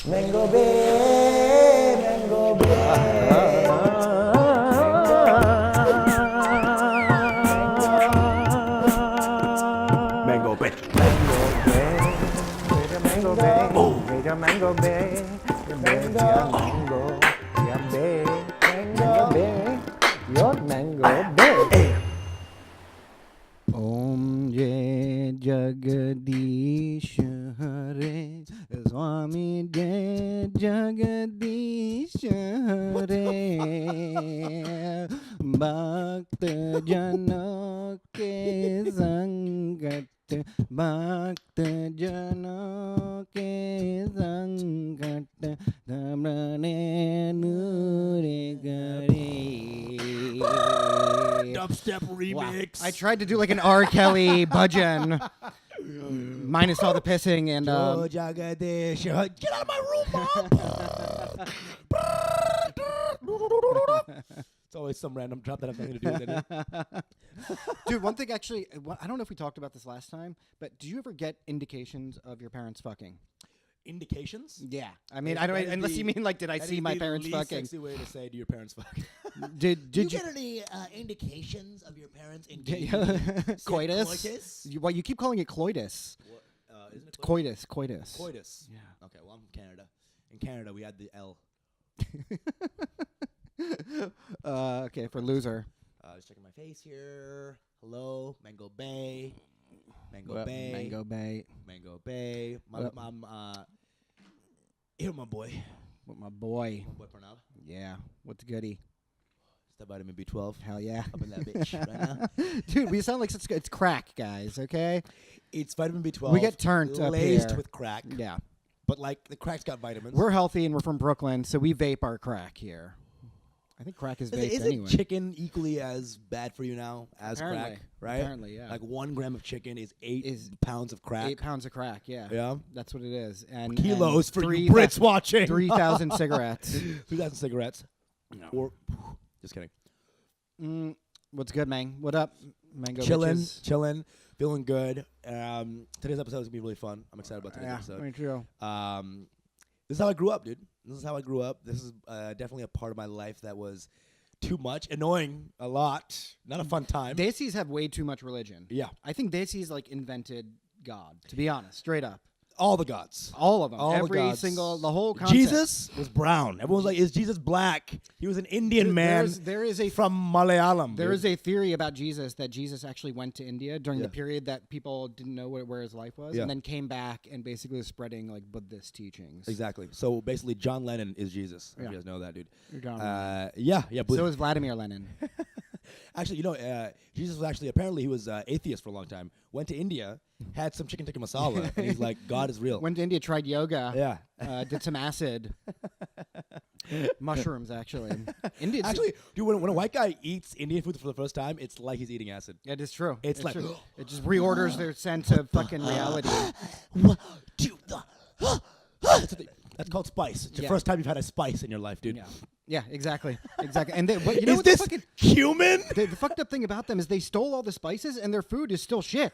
Mango Bay, Mango Bay. Mango Bay. Mango Bay, Mango Bay, Mango Bay, Mango Bay, your Mango Bay. Om Jai Jagadish Hare Swami Jai Jagadish Hare Bhakt Jana ke Sangat Bhakt Jana ke Sangat Tamrane Nure Gare. Dubstep remix. Wow. I tried to do like an R. Kelly bhajan, minus all the pissing and. Oh, Jagadish. Get out of my room, Mom. It's always some random drop that has nothing to do with it. Dude, one thing actually, I don't know if we talked about this last time, but do you ever get indications of your parents fucking? Indications? Yeah, I mean, I don't unless you mean like, did I see my parents fucking? fucking? Sexy way to say, do your parents fuck? Did you get any indications of your parents engaging coitus? You keep calling it cloitus. What, isn't it Coitus. Coitus. Yeah. Okay, well, I'm from Canada. In Canada, we had the L. Okay, for loser. Just checking my face here. Hello, Mango Bay. Mango Bay. Mango Bay. Mango Bay. Here, my boy. With my boy. My boy Pernell. Yeah. What's goody? It's that vitamin B12. Hell yeah. Up in that bitch right now. Dude, we sound like it's crack, guys, okay? It's vitamin B12. We get turned up laced here. with crack. Yeah. But, like, the crack's got vitamins. We're healthy and we're from Brooklyn, so we vape our crack here. I think crack is vaped anyway. Isn't chicken equally as bad for you now as Apparently. crack, right? Apparently, yeah. Like 1 gram of chicken is 8 pounds of crack. 8 pounds of crack, yeah. Yeah? That's what it is. And Kilos for three you Brits watching. 3,000 cigarettes. 3,000 cigarettes. No. Or, just kidding. What's good, man? What up, Mango Chillin', bitches? feeling good. Today's episode is going to be really fun. I'm excited about today's episode. Me too. This is how I grew up, dude. This is how I grew up. This is definitely a part of my life that was too much, annoying a lot, not a fun time. Desis have way too much religion. Yeah. I think Desis like invented God, to be honest, straight up. All the gods. All of them. All Every the gods. single, the whole concept. Jesus was brown. Everyone's like, is Jesus black? He was an Indian man There is a from Malayalam. There is a theory about Jesus that Jesus actually went to India during the period that people didn't know where his life was, and then came back and basically was spreading like Buddhist teachings. Exactly. So basically, John Lennon is Jesus. If you guys know that, dude. John Yeah. So is Vladimir Lenin. Actually, you know, Jesus was actually, apparently he was atheist for a long time. Went to India, had some chicken tikka masala, and he's like, God is real. Went to India, tried yoga. Yeah. Did some acid. Mushrooms, actually. Indians. Actually, dude, when a white guy eats Indian food for the first time, it's like he's eating acid. It is true. It's like, true. It just reorders their sense of fucking reality. That's called spice. It's the first time you've had a spice in your life, dude. Yeah, exactly. And they, you know Is what this the human? The fucked up thing about them is they stole all the spices and their food is still shit.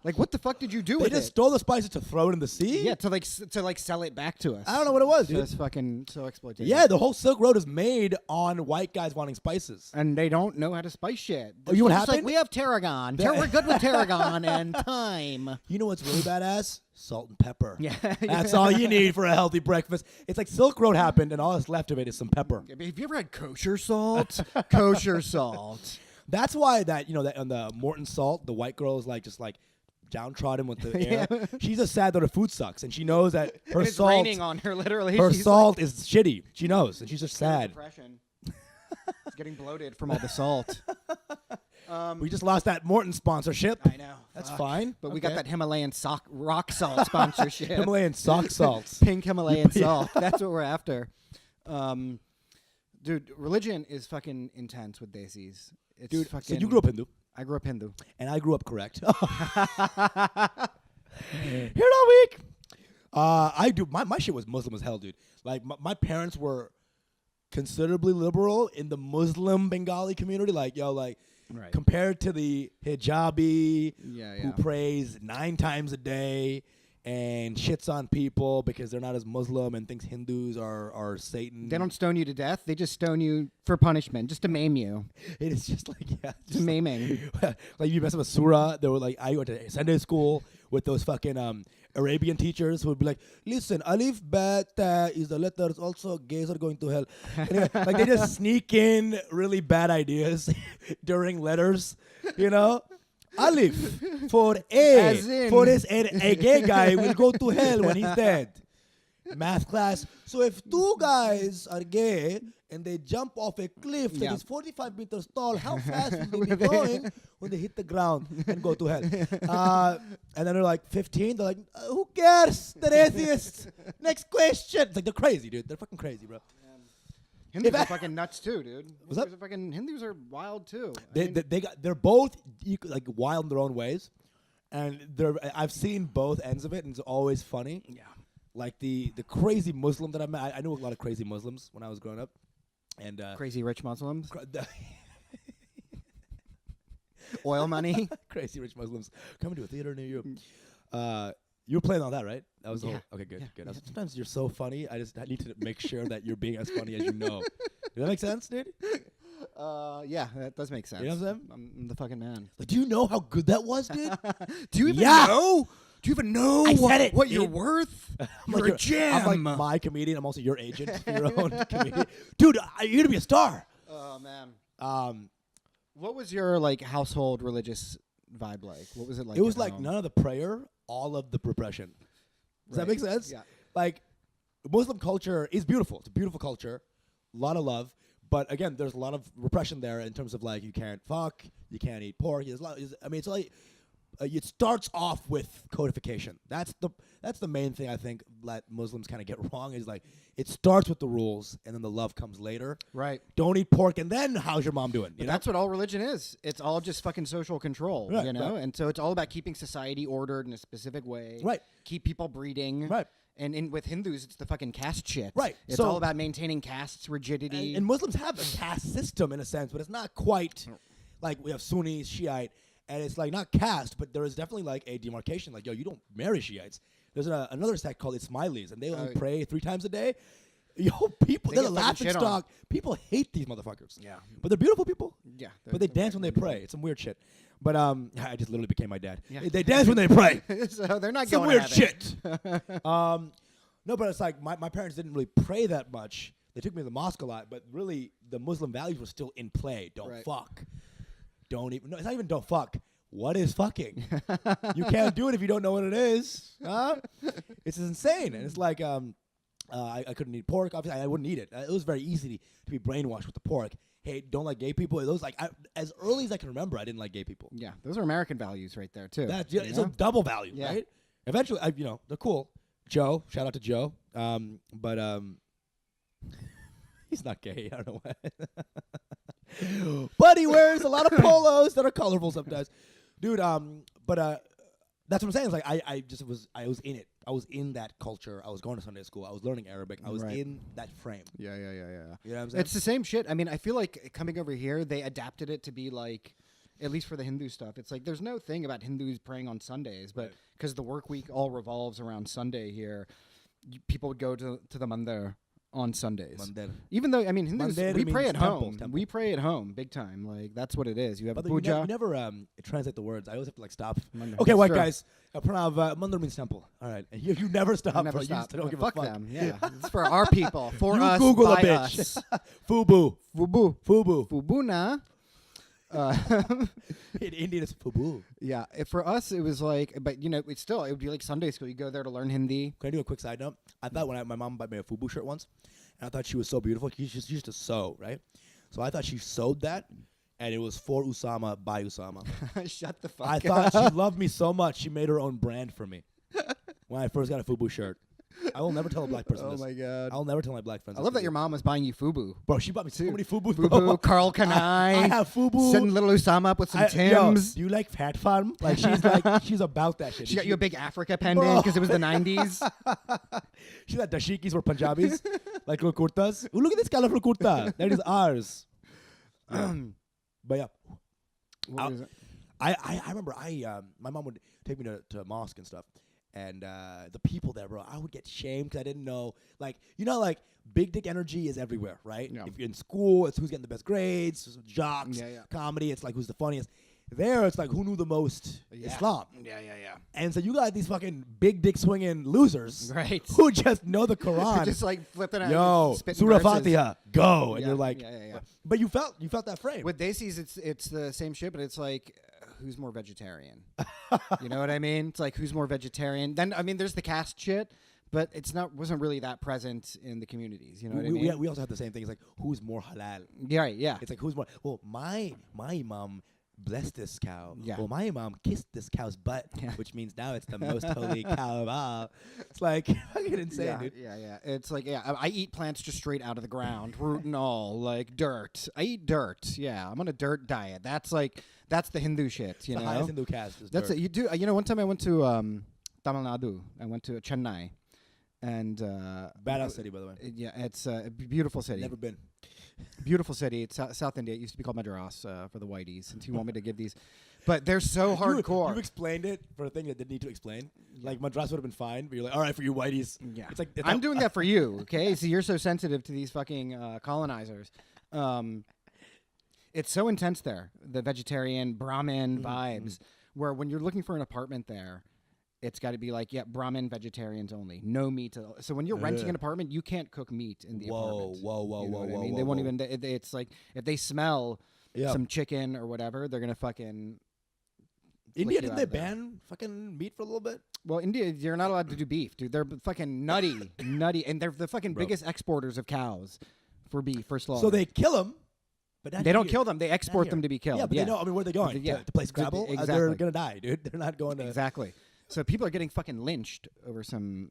Like, what the fuck did you do They with just it? stole the spices to throw it in the sea? Yeah, to like sell it back to us. I don't know what it was, dude. That's fucking so exploitative. Yeah, the whole Silk Road is made on white guys wanting spices. And they don't know how to spice shit. Oh, you know what It's like, happened? we have tarragon. We're good with tarragon and thyme. You know what's really badass? Salt and pepper. Yeah. That's all you need for a healthy breakfast. It's like Silk Road happened, and all that's left of it is some pepper. Have you ever had kosher salt? Kosher salt. That's why that on the Morton salt, the white girl is like just like downtrodden with the air. She's just sad that her food sucks, and she knows that her It's salt, raining on her literally. her She's salt is shitty. She knows, and she's just like, sad. depression. It's getting bloated from all the salt. We just lost that Morton sponsorship. I know. That's fine, But we got that Himalayan rock salt sponsorship. Himalayan sock salts. Pink Himalayan salt. That's what we're after. Dude, religion is fucking intense with Desis. It's Dude, fucking, so you grew up Hindu, I grew up Hindu. and I grew up correct. Here all week. I do. My shit was Muslim as hell, dude. Like my parents were considerably liberal in the Muslim Bengali community. Like Right. compared to the hijabi Yeah, who prays 9 times a day and shits on people because they're not as Muslim and thinks Hindus are Satan. They don't stone you to death. They just stone you for punishment, just to maim you. It is just like, yeah. Just maiming. Like you mess up a surah. They were like, I went to Sunday school with those fucking Arabian teachers who would be like, listen, alif, ba, ta is the letters. Also, gays are going to hell. Anyway, like they just sneak in really bad ideas during letters, you know? Alif for A. For this, a gay guy will go to hell when he's dead. Math class. So if two guys are gay and they jump off a cliff that is 45 meters tall, how fast will they be going when they hit the ground and go to hell? And then they're like 15. They're like, who cares? They're atheists. Next question. It's like they're crazy, dude. They're fucking crazy, bro. Hindus are fucking nuts too, dude. What's up? Hindus are wild too. They're both like wild in their own ways, and I've seen both ends of it, and it's always funny. Yeah. Like the crazy Muslim that I met. I knew a lot of crazy Muslims when I was growing up, and Crazy rich Muslims. Oil money. Crazy rich Muslims coming to a theater near you. You were playing on that, right? That was the Yeah. whole. Okay, good, Yeah, good. yeah. Sometimes you're so funny. I need to make sure that you're being as funny as you know. Does that make sense, dude? Yeah, that does make sense. You know what I'm saying? I'm the fucking man. Like, do you know how good that was, dude? Do you even Yeah. know? Do you even know I said it, what you're dude. worth? I'm You're like a gem. I'm like my comedian. I'm also your agent for your own comedian. Dude, you're gonna be a star. Oh man. Um, What was your like household religious vibe like? What was it like? it was at like home? none of the prayer, all of the repression. Does that Right. make sense? Yeah. Like, Muslim culture is beautiful. It's a beautiful culture, a lot of love. But again, there's a lot of repression there in terms of like you can't fuck, you can't eat pork. There's a lot. I mean, it's like it starts off with codification. That's the main thing I think that Muslims kind of get wrong is like it starts with the rules and then the love comes later. Right. Don't eat pork and then how's your mom doing? You know? That's what all religion is. It's all just fucking social control, Right, you know? right. And so it's all about keeping society ordered in a specific way. Right. Keep people breeding. Right. And with Hindus, it's the fucking caste shit. Right. It's So- all about maintaining caste's rigidity. And Muslims have a caste system in a sense, but it's not quite like we have Sunnis, Shiite, and it's like not caste, but there is definitely like a demarcation. Like, yo, you don't marry Shiites. There's another sect called Ismailis, and they only pray 3 times a day. Yo, people, They they're a get fucking laughing shit on. stock. People hate these motherfuckers. Yeah. But they're beautiful people. Yeah. But they dance when they pray. It's some weird shit. But I just literally became my dad. Yeah. They dance when they pray. So they're not Some going weird to heaven. shit. No, but it's like my parents didn't really pray that much. They took me to the mosque a lot, but really the Muslim values were still in play. Don't Right. fuck. Don't even. No, it's not even don't fuck. What is fucking? You can't do it if you don't know what it is. Huh? It's insane, and it's like I couldn't eat pork. Obviously, I wouldn't eat it. It was very easy to be brainwashed with the pork. Hey, don't like gay people. It was like as early as I can remember, I didn't like gay people. Yeah. Those are American values right there, too. That's you it's know? a double value, Yeah. right? Eventually, they're cool. Joe, shout out to Joe. But he's not gay. I don't know why. But he wears a lot of polos that are colorful sometimes, dude. But that's what I'm saying. It's like I was in it. I was in that culture. I was going to Sunday school. I was learning Arabic. I was Right. in that frame. Yeah. You know what I'm saying? It's the same shit. I mean, I feel like coming over here, they adapted it to be like, at least for the Hindu stuff, it's like there's no thing about Hindus praying on Sundays, but Right. because the work week all revolves around Sunday here, people would go to the mandir on Sundays. Mandir. Even though, I mean, Hindus, Mandir we pray means at temple, home. temple. We pray at home, big time. Like, that's what it is. You have a But you puja. never translate the words. I always have to like stop. Mandir. Okay, That's white true. guys. Pranav, Mandir means temple. All right, and you never stop. I never bro. You stop. just don't give Fuck a fuck. them. Yeah, it's for our people, for You us, Google a by bitch. us. Fubu. Fubu, Fubu. fubuna. In Indian, it's fubu. Yeah, for us it was like, but you know, it would be like Sunday school. You go there to learn Hindi. Can I do a quick side note? I thought when my mom bought me a FUBU shirt once, and I thought she was so beautiful. She used to sew, right? So I thought she sewed that, and it was for Usama by Usama. Shut the fuck I up. thought she loved me so much, she made her own brand for me. When I first got a FUBU shirt. I will never tell a black person Oh this. my god. I'll never tell my black friends I this love that 'cause your mom was buying you FUBU. Bro, she bought me so many FUBUs, FUBU, bro. Carl Kanai. I have FUBU. Send little Usama up with some Yo, Tims. do you like Fat Farm? Like she's about that shit. She got you a big Africa pendant because it was the 90s. She thought dashikis were Punjabis, like little kurtas. Oh, look at this colorful kurta. That is ours. But yeah, What was it? I remember my mom would take me to mosque and stuff, And the people there, bro, I would get shamed because I didn't know. Like, you know, like big dick energy is everywhere, right? Yeah. If you're in school, it's who's getting the best grades, jocks, Yeah, yeah. comedy. It's like who's the funniest. There, it's like who knew the most Islam. Yeah. And so you got these fucking big dick swinging losers, Right. who just know the Quran. Just like flipping out. Yo, spitting Surah verses. Fatiha, go, and Yeah, you're like, yeah. But you felt that frame. With desis, it's the same shit, but it's like, who's more vegetarian? You know what I mean? It's like, who's more vegetarian? Then, I mean, there's the caste shit, but wasn't really that present in the communities. You know what I mean? We also have the same thing. It's like, who's more halal? Yeah, right, yeah. It's like, who's more? Well, my imam blessed this cow. Yeah. Well, my imam kissed this cow's butt, which means now it's the most holy cow of all. It's like fucking insane, dude. Yeah. It's like, I eat plants just straight out of the ground, root and all, like dirt. I eat dirt. Yeah, I'm on a dirt diet. That's the Hindu shit, you The know? highest Hindu caste is That's dirt. it. You do. You know, one time I went to Tamil Nadu. I went to Chennai, and Badass city, by the way. yeah, it's a beautiful city. Never been. Beautiful city. It's South India. It used to be called Madras for the whiteys. Since you want me to give these, but they're so hardcore. You explained it for a thing that didn't need to explain. Like Madras would have been fine, but you're like, all right, for you whiteys. Yeah, It's like I'm doing that for you. Okay, so you're so sensitive to these fucking colonizers. It's so intense there. The vegetarian Brahmin vibes, where when you're looking for an apartment there, it's got to be like, Brahmin vegetarians only, no meat. So when you're renting an apartment, you can't cook meat in the apartment. Whoa, You know what I whoa, mean? whoa, They won't whoa. even. It's like if they smell some chicken or whatever, they're gonna fucking. India, flick you didn't they out there. ban fucking meat for a little bit? Well, India, you're not allowed to do beef, dude. They're fucking nutty, and they're the fucking biggest exporters of cows for beef, for slaughter. So they kill them, but not They don't here. kill them. They export here. them to be killed. Yeah, but they know. I mean, where are they going? Yeah. To play Scrabble? Exactly. They're gonna die, dude. They're not going to. Exactly. So people are getting fucking lynched over some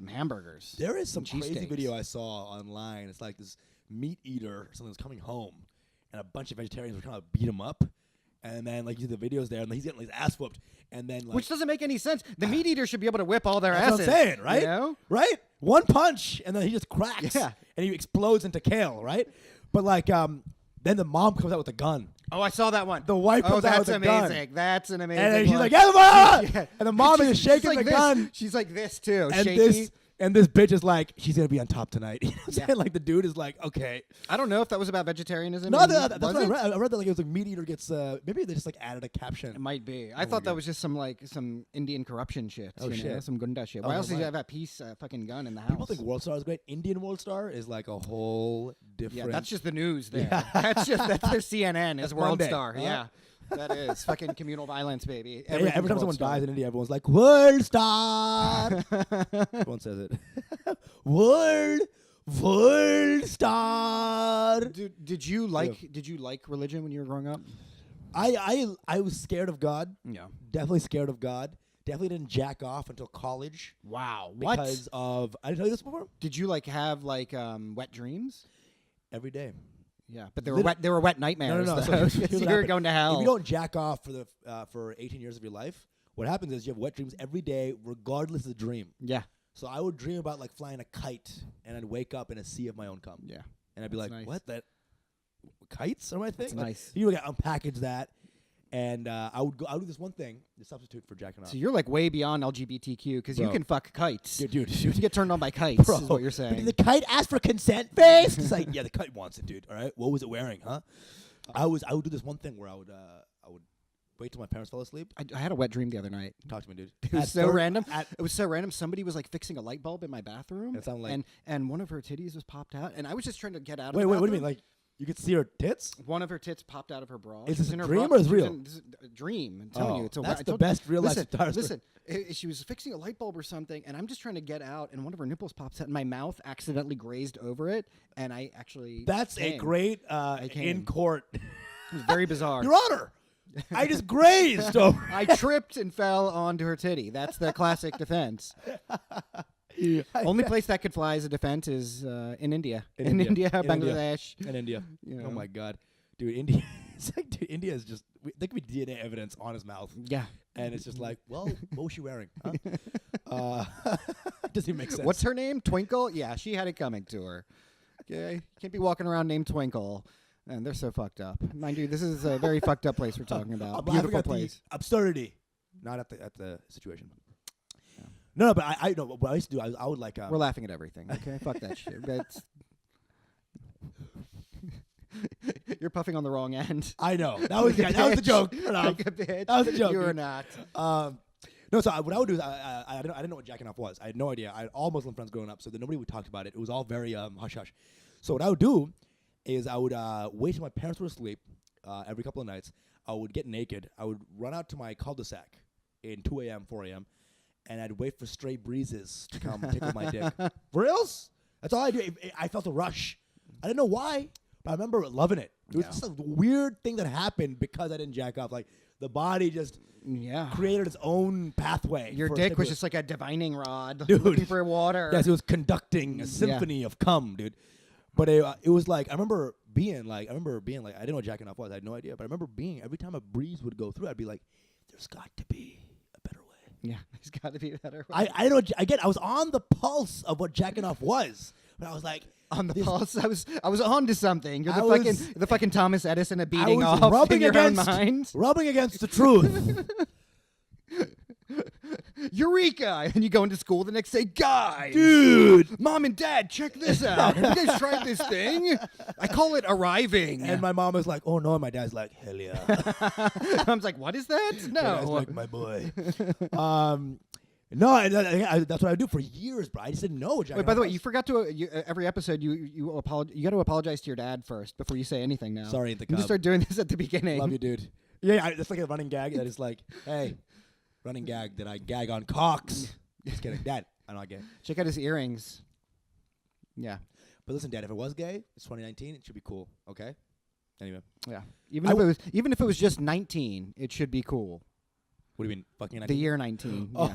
hamburgers. There is some and crazy cheesesteaks. video I saw online. It's like this meat eater or something was coming home, and a bunch of vegetarians were trying to beat him up. And then, like, you see the videos there, and he's getting his ass whooped. And then, like, Which doesn't make any sense. The meat eater should be able to whip all their that's asses. what I'm saying, right? You know? Right? One punch, and then he just cracks. Yeah. And he explodes into kale, right? But, like, then the mom comes out with a gun. Oh, I saw that one. The wife comes out that's with a amazing. gun. That's an amazing And then she's one. like, yeah, mom! Yeah. And the mom is She's shaking like the this. gun. She's like this, too. And shaky. this bitch is like, she's going to be on top tonight. You know what I'm Yeah. saying? Like, the dude is like, okay. I don't know if that was about vegetarianism. No, and that's was what I it? read. I read that like it was like meat eater gets, maybe they just like added a caption. It might be. I thought that was just some Indian corruption shit. Oh, you know? shit. Some gunda shit. Oh, Why no, else did you right. have that piece fucking gun in the house? People think World Star is great. Indian World Star is like a whole different. Yeah, that's just the news there. Yeah. That's their CNN is That's World Monday, Star. huh? Yeah. That is fucking communal violence, baby. Yeah, every time someone dies in India, everyone's like, World Star. Everyone says it. World Star. Did you like religion when you were growing up? I was scared of God. Yeah. Definitely scared of God. Definitely didn't jack off until college. Wow. Because of, I didn't tell you this before? Did you have wet dreams? Every day. Yeah, but they were wet nightmares. No. though. So here's what you were happened. going to hell. If you don't jack off for 18 years of your life, what happens is you have wet dreams every day, regardless of the dream. Yeah. So I would dream about like flying a kite, and I'd wake up in a sea of my own cum. Yeah. And I'd be That's like, nice. "What? That kites are my thing?" That's Like, nice. You would unpackage that, and I would do this one thing, the substitute for jacking off. So you're like way beyond LGBTQ because you Bro. can fuck kites. Dude. You can get turned on by kites. Bro, Is what you're but saying. did the kite ask for consent first? It's like, yeah, the kite wants it, dude. All right, what was it wearing, huh? I would do this one thing where I would wait till my parents fell asleep. I had a wet dream the other night. Talk to me, dude. It was At so third- random. at- It was so random. Somebody was like fixing a light bulb in my bathroom, It sounded like- and one of her titties was popped out, and I was just trying to get out. Wait, of the what do you mean? bathroom. Like you could see her tits? One of her tits popped out of her bra. Is She was this a in her dream bra- or is she was real? in- this is a dream. I'm telling you, it's a. That's I the told- best real life Listen, stars. listen. She was fixing a light bulb or something, and I'm just trying to get out, and one of her nipples pops out, and my mouth accidentally grazed over it, and I actually. That's a came. great came. in court. It was very bizarre. Your Honor, I just grazed over. I tripped and fell onto her titty. That's the classic defense. Only place that could fly as a defense is in India. In India, In India. Bangladesh. In India. You Oh know. my God, dude, India. It's like, dude, India is just. There could be DNA evidence on his mouth, Yeah. and it's just like, well, what was she wearing? Huh? Doesn't even make sense. What's her name? Twinkle? Yeah, she had it coming to her. Okay. Can't be walking around named Twinkle. And they're so fucked up. Mind you, this is a very fucked up place we're talking about. I'm laughing Beautiful at place. the absurdity, not at the situation. No, but I know what I used to do. I would like. We're laughing at everything. Okay, fuck that shit. That's you're puffing on the wrong end. I know that was the joke. Like a bitch. That was a joke. You were dude. not. No, so what I would do is I didn't know what jacking off was. I had no idea. I had all Muslim friends growing up, so nobody would talk about it. It was all very hush hush. So what I would do is I would wait till my parents were asleep every couple of nights. I would get naked. I would run out to my cul-de-sac in 2 a.m., 4 a.m., and I'd wait for stray breezes to come tickle my dick. For reals? That's all I do. I felt a rush. I didn't know why, but I remember loving it. It was just a weird thing that happened because I didn't jack off. Like, the body just created its own pathway. Your dick was just like a divining rod, dude, looking for water. Yes, it was conducting a symphony of cum, dude. But it was like, I remember being like, I didn't know what jacking off was. I had no idea. But I remember every time a breeze would go through, I'd be like, there's got to be a better way. Yeah, there's got to be a better way. I don't know. Again, I was on the pulse of what jacking off was. But I was like, on the pulse, I was on to something. You're the fucking Thomas Edison of beating off rubbing in your own against, mind. Rubbing against the truth. Eureka! And you go into school the next day, guys! Dude! Mom and Dad, check this out. Have you guys tried this thing? I call it arriving. And my mom is like, oh no, and my dad's like, hell yeah. I was like, what is that? No. My dad's like, my boy. No, that's what I do for years, bro. I just didn't know. Wait, by the way, you forgot to every episode you got to apologize to your dad first before you say anything. Now, sorry, the you just start doing this at the beginning. Love you, dude. Yeah, that's like a running gag. That is like, hey, running gag. Did I gag on cocks? Just kidding, Dad. I'm not gay. Check out his earrings. Yeah, but listen, Dad. If it was gay, it's 2019. It should be cool. Okay. Anyway. Yeah. Even if it was just 19, it should be cool. What do you mean, fucking 19? The year 19. Oh. Yeah.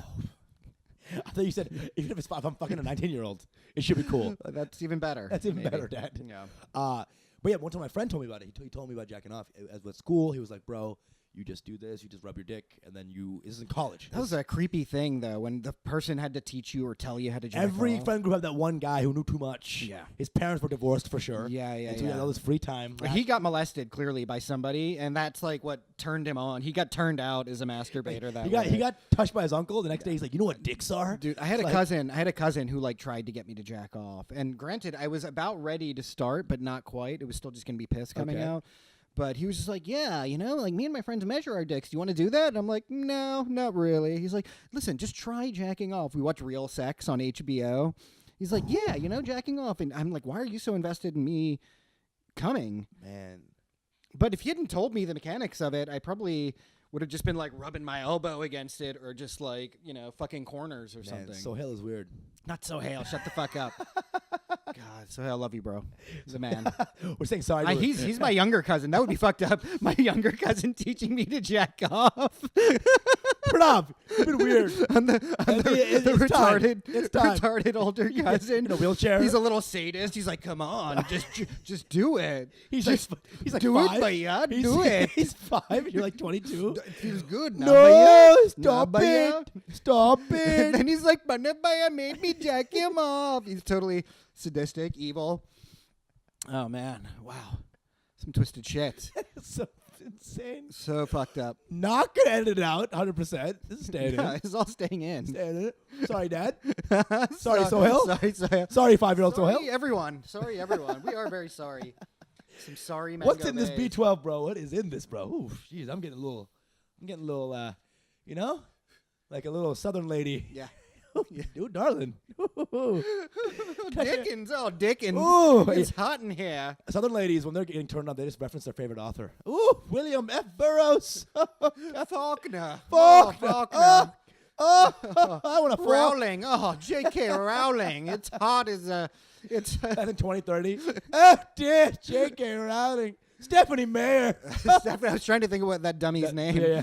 I thought you said even if I'm fucking a 19-year-old, it should be cool. That's even better. That's even better, Dad. Yeah. But yeah, one time my friend told me about it. He told me about jacking off. As with school, he was like, bro, you just do this, you just rub your dick, and then this is in college. That was a creepy thing, though, when the person had to teach you or tell you how to jack Every off. friend group had that one guy who knew too much. Yeah. His parents were divorced for sure. Yeah. And so he had all this free time. He got molested, clearly, by somebody, and that's like what turned him on. He got turned out as a masturbator that way. He got touched by his uncle. The next day, he's like, you know what dicks are? Dude, I had a cousin who like tried to get me to jack off. And granted, I was about ready to start, but not quite. It was still just going to be piss coming out. But he was just like, yeah, like me and my friends measure our dicks. Do you want to do that? And I'm like, no, not really. He's like, listen, just try jacking off. We watch Real Sex on HBO. He's like, yeah, jacking off. And I'm like, why are you so invested in me coming? Man. But if you hadn't told me the mechanics of it, I probably would have just been like rubbing my elbow against it or just like, fucking corners or something. Sohail is weird. Not Sohail. Shut the fuck up. God, Sohail, I love you, bro. He's a man. We're saying sorry. He's my younger cousin. That would be fucked up. My younger cousin teaching me to jack off. Pranav, you've been weird. I'm the retarded older cousin in a wheelchair. He's a little sadist. He's like, come on, just do it. He's like do 5. it, bhaiya. Do it. He's 5. You're like 22. It feels good. No, stop bhaiya. it. Stop it. And then he's like, Bhaiya made me jack him off. He's totally sadistic, evil. Oh, man. Wow. Some twisted shit. So insane. So fucked up. Not going to edit it out 100%. This is staying in. It's all staying in. Staying in. Sorry, Dad. Sorry, Sohail. Sorry, Sohail. Sorry, 5-year-old Sohail. Sorry, everyone. Sorry, everyone. We are very sorry. Some sorry mango What's in this bays. B12, bro? What is in this, bro? Ooh, jeez, I'm getting a little, like a little Southern lady. Yeah. Dude, darling. Dickens. Oh, Dickens. Ooh, It's hot in here. Southern ladies, when they're getting turned on, they just reference their favorite author. Ooh, William F. Burroughs. Faulkner. Faulkner. I want to Rowling. Oh, J.K. Rowling. It's hot as a... It's I think 2030. Oh, dear, J.K. Rowling. Stephanie Meyer. I was trying to think of what that dummy's name. Yeah.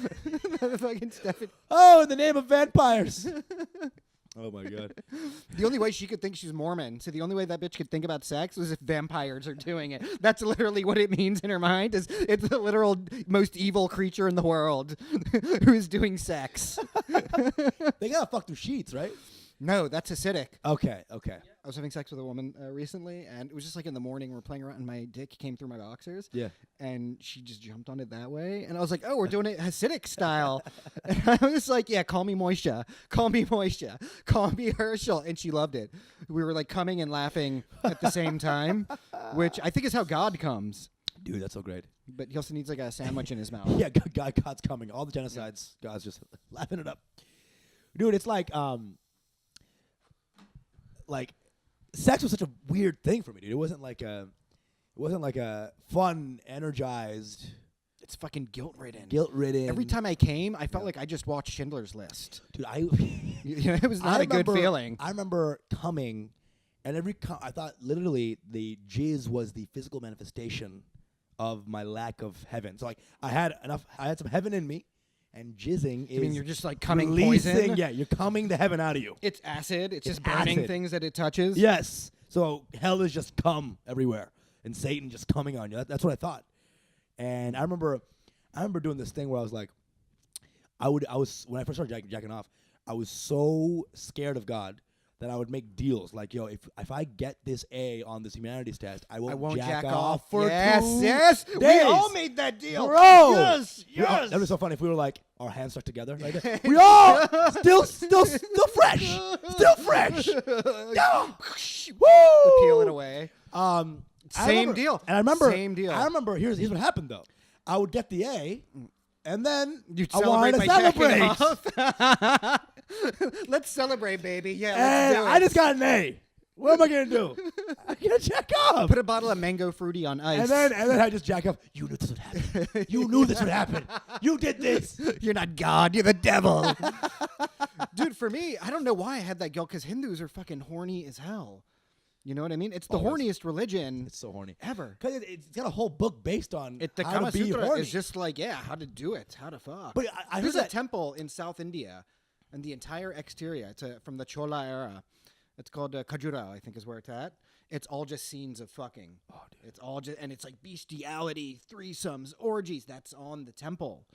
Fucking Stephanie. Oh, in the name of vampires. Oh, my God. The only way she could think she's Mormon, so the only way that bitch could think about sex was if vampires are doing it. That's literally what it means in her mind. It's the literal most evil creature in the world who is doing sex. They gotta fuck through sheets, right? No, that's acidic. Okay. I was having sex with a woman recently, and it was just like in the morning. We were playing around, and my dick came through my boxers. Yeah. And she just jumped on it that way, and I was like, "Oh, we're doing it Hasidic style." And I was like, "Yeah, call me Moisha, call me Moisha, call me Herschel," and she loved it. We were like coming and laughing at the same time, which I think is how God comes. Dude, that's so great. But he also needs like a sandwich in his mouth. Yeah, God's coming. All the genocides, God's just laughing it up. Dude, it's like sex was such a weird thing for me, dude. It wasn't like a fun, energized, It's fucking guilt-ridden. guilt-ridden. Every time I came, I felt like I just watched Schindler's List. dude, It was not a good feeling. I remember coming, and I thought literally the jizz was the physical manifestation of my lack of heaven. So like I had some heaven in me, and jizzing is. I mean, you're just like coming releasing, poison. Yeah, you're coming the heaven out of you. It's acid. It's It's just burning acid. things that it touches. Yes. So hell is just come everywhere, and Satan just coming on you. That's what I thought. And I remember doing this thing where I was like, I was when I first started jacking off, I was so scared of God that I would make deals like, yo, if I get this A on this humanities test, I won't jack off for 2 Yes. days. We all made that deal, Bro. Yes. That was so funny if we were like our hands stuck together like that. We all still fresh, still fresh. No. Woo! Peel it away. Same deal. And I remember. Same deal. I remember. Here's what happened though. I would get the A, and then You'd I wanted to celebrate by celebrate. jacking off. Let's celebrate, baby. Yeah, And let's do it. I just got an A. What am I gonna do? I'm gonna jack off. Put a bottle of mango fruity on ice. And then I just jack off. You knew this would happen. You knew this would happen. You did this. You're not God. You're the devil. Dude, for me, I don't know why I had that guilt, because Hindus are fucking horny as hell. You know what I mean? It's the Always. horniest religion It's so horny. ever. Because it's got a whole book based on The how Kama to be Sutra horny. is just like, how to do it, how to fuck. But I heard There's a that. temple in South India, and the entire exterior, it's from the Chola era. It's called Khajuraho, I think is where it's at. It's all just scenes of fucking. Oh, dude. It's all just, and it's like bestiality, threesomes, orgies. That's on the temple.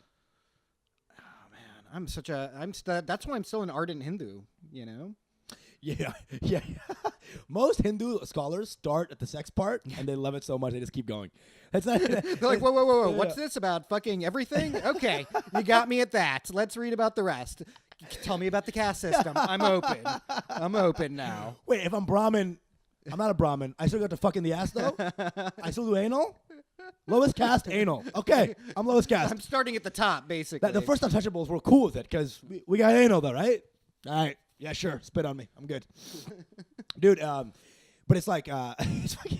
Oh man, that's why I'm still an ardent Hindu. You know. Yeah. Most Hindu scholars start at the sex part, and they love it so much they just keep going. It's not. They're like, whoa. Yeah. What's this about fucking everything? Okay, you got me at that. Let's read about the rest. Tell me about the caste system. I'm open now. Wait, if I'm Brahmin, I'm not a Brahmin. I still got to fuck in the ass though. I still do anal. Lowest caste, anal. Okay, I'm lowest caste. I'm starting at the top, basically. The first untouchables were cool with it because we got anal though, right? All right. Yeah, sure. Spit on me. I'm good. Dude, but it's like, it's fucking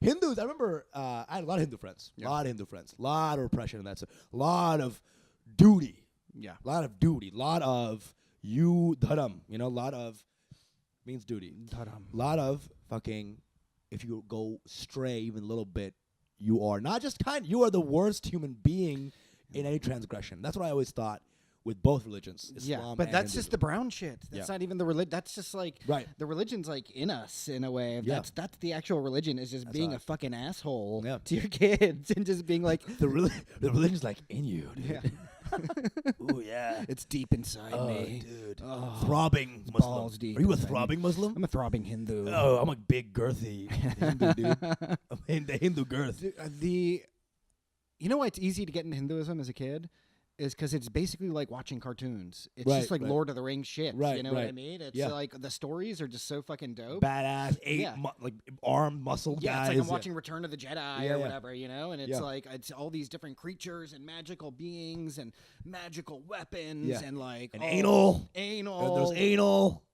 Hindus. I remember I had a lot of Hindu friends. A lot of Hindu friends. A lot of repression and that's a lot of duty. Yeah. A lot of duty. A lot of you dharam. You know, a lot of means duty. Dharam. A lot of fucking, if you go stray even a little bit, you are not just kind, you are the worst human being in any transgression. That's what I always thought with both religions. Islam but and that's just the Hinduism. brown shit. That's not even the religion. That's just like Right. the religion's like in us in a way. Yeah. That's the actual religion, is just being right. a fucking asshole Yeah. to your kids and just being like, The religion's like in you, dude. yeah, Ooh, yeah. it's deep inside Oh, me. dude. Oh, Throbbing Muslim. balls deep Are you a inside me. throbbing Muslim? I'm a throbbing Hindu. Oh, I'm a big girthy Hindu, dude. I'm in the Hindu girth. You know why it's easy to get into Hinduism as a kid? Is because it's basically like watching cartoons. It's Right, just like right. Lord of the Rings shit. Right, You know what I right. mean? It's Yeah. like the stories are just so fucking dope. Badass, Yeah. like armed muscle Yeah, guys. it's like I'm watching Return of the Jedi Yeah, or yeah. whatever, you know? And it's Yeah. like it's all these different creatures and magical beings and magical weapons Yeah. and like And anal. Anal. There's anal.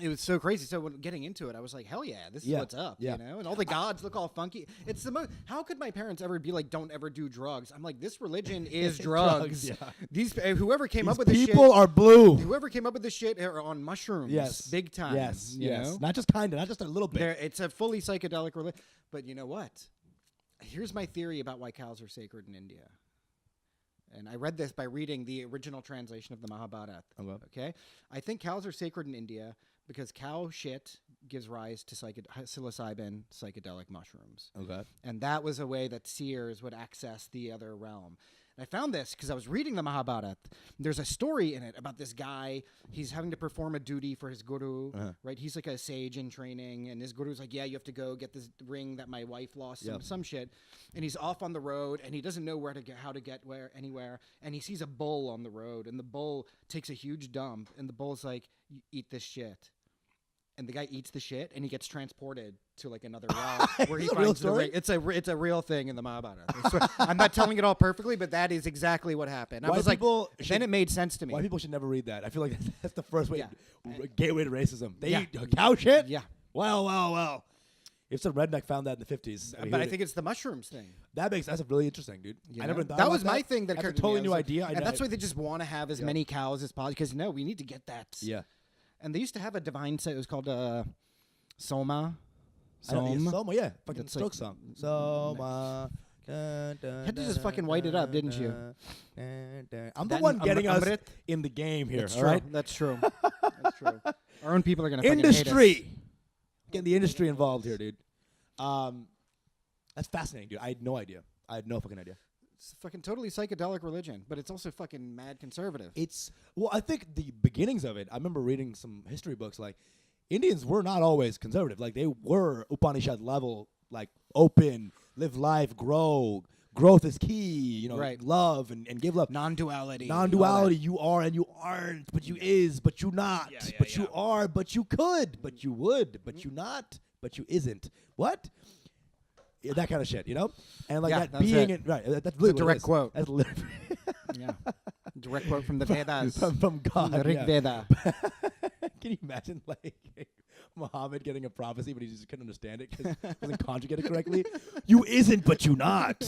It was so crazy. So when getting into it, I was like, hell yeah, this is Yeah, what's up, yeah. you know? And all the gods look all funky. It's the most. How could my parents ever be like, don't ever do drugs? I'm like, this religion is drugs. Yeah. These whoever came up These with this shit. people are blue. Whoever came up with this shit are on mushrooms. Yes. Big time. Yes. You Yes. know? Not just kind of, not just a little bit. It's a fully psychedelic religion. But you know what? Here's my theory about why cows are sacred in India. And I read this by reading the original translation of the Mahabharata. Okay? I think cows are sacred in India because cow shit gives rise to psilocybin psychedelic mushrooms. Okay. And that was a way that seers would access the other realm. I found this because I was reading the Mahabharata. There's a story in it about this guy. He's having to perform a duty for his guru, right? He's like a sage in training, and his guru's like, yeah, you have to go get this ring that my wife lost, some shit. And he's off on the road, and he doesn't know how to get anywhere. And he sees a bull on the road, and the bull takes a huge dump, and the bull's like, you eat this shit. And the guy eats the shit, and he gets transported to like another realm where he finds the ring. It's a real thing in the Mahabharata. So I'm not telling it all perfectly, but that is exactly what happened. I was like, then it made sense to me. Why people should never read that? I feel like that's the first way, gateway to racism. They eat cow shit. Yeah. Well. If some redneck found that in the 50s, but I think it's the mushrooms thing. That's really interesting, dude. I never thought that about was my thing. That's a totally new idea. And that's why they just want to have as many cows as possible because we need to get that. Yeah. And they used to have a divine set. It was called Soma. Soma, yeah. Fucking stroke song. Soma. You had to just fucking white it up, didn't you? I'm the one getting us in the game here, That's all true. right? That's true. That's true. Our own people are going to fucking Industry. hate us. Getting the industry involved here, dude. That's fascinating, dude. I had no idea. I had no fucking idea. It's a fucking totally psychedelic religion, but it's also fucking mad conservative. I think the beginnings of it, I remember reading some history books, like, Indians were not always conservative. Like, they were Upanishad level, like, open, live life, grow. Growth is key, love and give love. Non-duality. Non-duality, you are and you aren't, but you is, but you not, but you are, but you could, but you would, but you not, but you isn't. What? Yeah, that kind of shit, And like that being it. Right. That's a direct quote. That's literally Direct quote from the Vedas. From God. The Rig Veda. Can you imagine, like, Muhammad getting a prophecy, but he just couldn't understand it because he wasn't conjugated correctly? You isn't, but you not.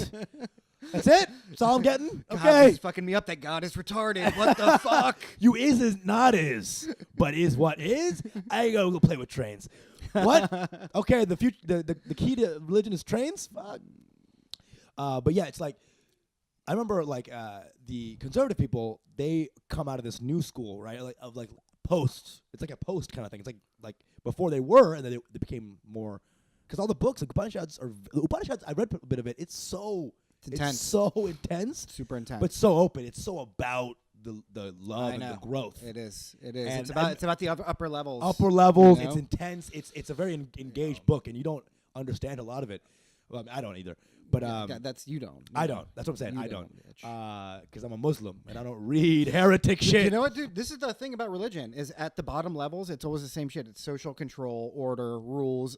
That's it? That's all I'm getting? God, okay. He's fucking me up. That God is retarded. What the fuck? You is not is, but is what is? I go play with trains. What? Okay, the future, the key to religion is trains? Fuck. But yeah, it's like, I remember, like, the conservative people, they come out of this new school, right? Like posts. It's like a post kind of thing. It's like before they were, and then they became more, because all the books, like Upanishads, I read a bit of it. It's so intense. It's so intense. Super intense. But so open. It's so about the love and the growth. It is. And it's about the upper levels. Upper levels. It's intense. It's a very engaged book, and you don't understand a lot of it. Well, I don't either. But you don't. I don't. That's what I'm saying. I don't. Because I'm a Muslim and I don't read heretic shit. You know what, dude? This is the thing about religion: is at the bottom levels, it's always the same shit. It's social control, order, rules,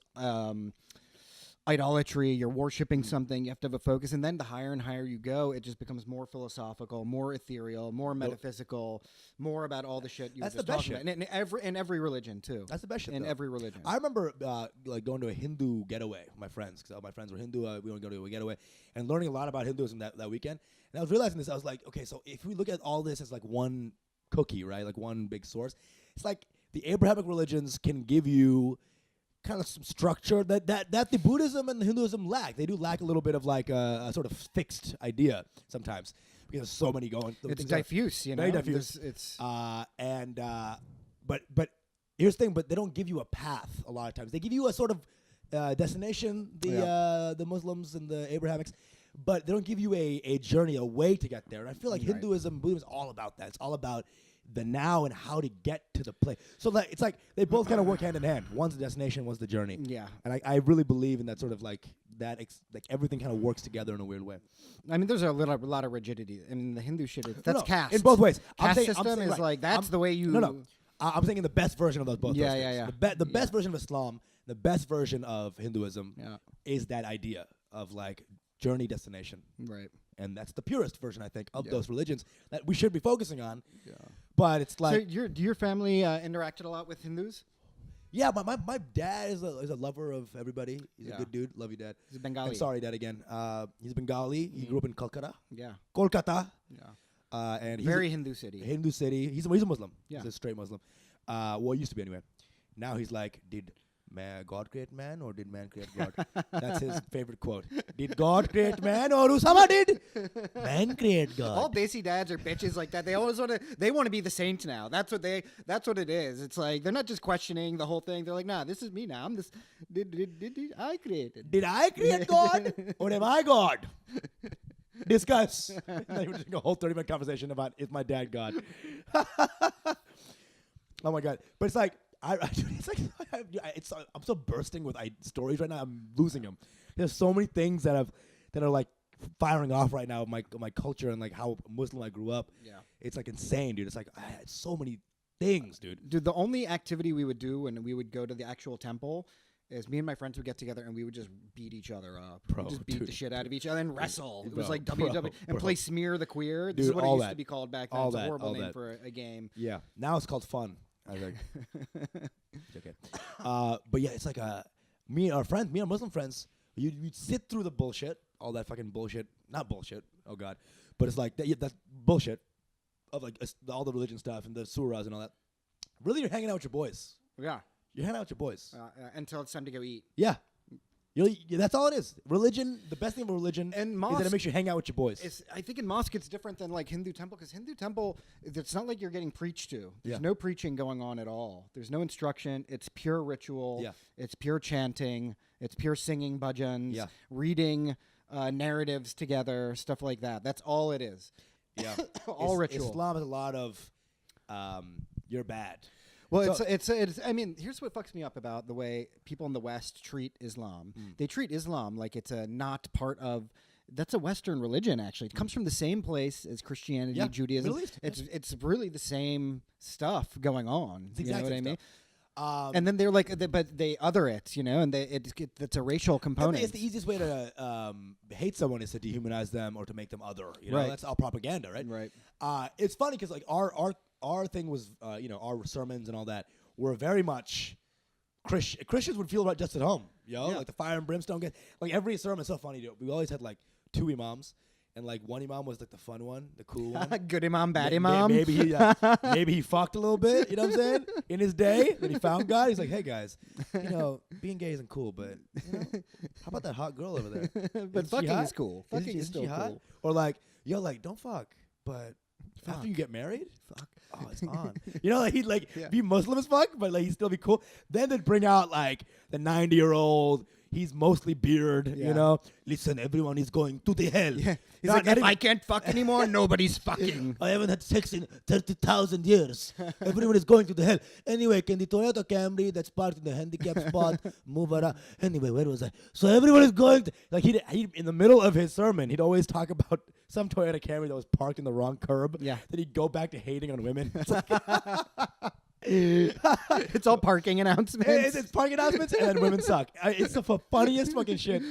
idolatry. You're worshiping something. You have to have a focus, and then the higher and higher you go, it just becomes more philosophical, more ethereal, more metaphysical, more about all the shit you were just talking about. And in every religion too. That's the best shit. In every religion. I remember like going to a Hindu getaway with my friends, because all my friends were Hindu. We would go to a getaway and learning a lot about Hinduism that weekend. And I was realizing this. I was like, okay, so if we look at all this as like one cookie, right, like one big source, it's like the Abrahamic religions can give you kind of some structure that the Buddhism and the Hinduism lack. They do lack a little bit of like a sort of fixed idea sometimes, because there's so many going. It's diffuse, Very diffuse. But here's the thing. But they don't give you a path a lot of times. They give you a sort of destination. The Muslims and the Abrahamics. But they don't give you a journey, a way to get there. And I feel like Hinduism, Buddhism is all about that. It's all about the now and how to get to the place. So like, it's like they both kind of work hand in hand. One's the destination, one's the journey. Yeah. And I really believe in that sort of like that. Like everything kind of works together in a weird way. I mean, there's a lot of rigidity. I mean, the Hindu shit, that's caste. In both ways. Caste system is like, that's the way you... No. I'm saying in the best version of those both. Yeah. The best version of Islam, the best version of Hinduism is that idea of like journey, destination. Right. And that's the purest version, I think, of those religions that we should be focusing on. Yeah. But it's like... So your family interacted a lot with Hindus? Yeah, my dad is a lover of everybody. He's a good dude. Love you, Dad. He's a Bengali. I'm sorry, Dad, again. He's Bengali. He grew up in Kolkata. Yeah. Kolkata. Yeah. And very Hindu city. Hindu city. He's a Muslim. Yeah. He's a straight Muslim. Well, he used to be anyway. Now he's like, did God create man or did man create God? That's his favorite quote. Did God create man or Usama did? Man create God. All desi dads are bitches like that. They always want to be the saint now. That's what it is. It's like they're not just questioning the whole thing. They're like, nah, this is me now. I'm this. Did I create it? Did I create God or am I God? Discuss. And then we're just a whole 30-minute conversation about is my dad God? Oh my God! But it's like it's like I'm so bursting with stories right now. I'm losing them. There's so many things that are like firing off right now of my culture and like how Muslim I grew up. Yeah. It's like insane, dude. It's like I had so many things, dude. Dude, the only activity we would do when we would go to the actual temple is me and my friends would get together and we would just beat each other up. Bro, We'd just beat dude, the shit out of each other and wrestle. It was bro, like bro, WWE. And bro. play Smear the Queer. This Dude, is what it all used that. to be called back then. All It's a that, horrible all name that. for a game. Yeah. Now it's called fun. I was like, it's okay. But yeah, it's like me and our Muslim friends, you'd sit through the bullshit, all that fucking bullshit. Not bullshit. Oh God. But it's like that's bullshit of like all the religion stuff and the surahs and all that. Really, you're hanging out with your boys. Yeah. You're hanging out with your boys. Until it's time to go eat. Yeah. That's all it is. Religion, the best thing about religion And is mosque, that it makes you hang out with your boys. I think in mosque it's different than like Hindu temple, because Hindu temple, it's not like you're getting preached to. There's Yeah. no preaching going on at all. There's no instruction. It's pure ritual. Yeah. It's pure chanting. It's pure singing bhajans, Yeah. reading narratives together, stuff like that. That's all it is. Yeah. All ritual. Islam is a lot of you're bad. Well, So- it's. I mean, here's what fucks me up about the way people in the West treat Islam. They treat Islam like it's not part of. That's a Western religion. Actually, it comes from the same place as Christianity, Yeah, Judaism. Middle East, It's really the same stuff going on. It's You know exact what I same mean? stuff. And then they're like, but they other it, you know, and it's a racial I component. mean, it's the easiest way to hate someone is to dehumanize them or to make them other. You know, Right. that's all propaganda, right? Right. It's funny because like our thing was our sermons and all that were very much Christians would feel right just at home. Yeah. Like the fire and brimstone. Like every sermon is so funny. Dude. We always had like 2 imams. And like one imam was like the fun one, the cool one. Good imam, bad Ma- imam. Maybe he fucked a little bit, you know what I'm saying? In his day, then he found God. He's like, hey guys, being gay isn't cool, but how about that hot girl over there? But Isn't she fucking hot? is cool. Fucking is Isn't still she hot? cool. Or like, don't fuck, but Fuck. after you get married, Fuck. oh, it's on. He'd like Yeah. be Muslim as fuck, but like he'd still be cool. Then they'd bring out like the 90-year-old. He's mostly beard, Yeah. Listen, everyone is going to the hell. Yeah. He's Not- like, not if even- I can't fuck anymore, nobody's fucking. I haven't had sex in 30,000 years. Everyone is going to the hell. Anyway, can the Toyota Camry that's parked in the handicap spot move around? Anyway, where was I? So everyone is going to... Like, he in the middle of his sermon, he'd always talk about some Toyota Camry that was parked in the wrong curb. Yeah. Then he'd go back to hating on women. It's like, It's all parking announcements. it's parking announcements and then women suck. It's the funniest fucking shit.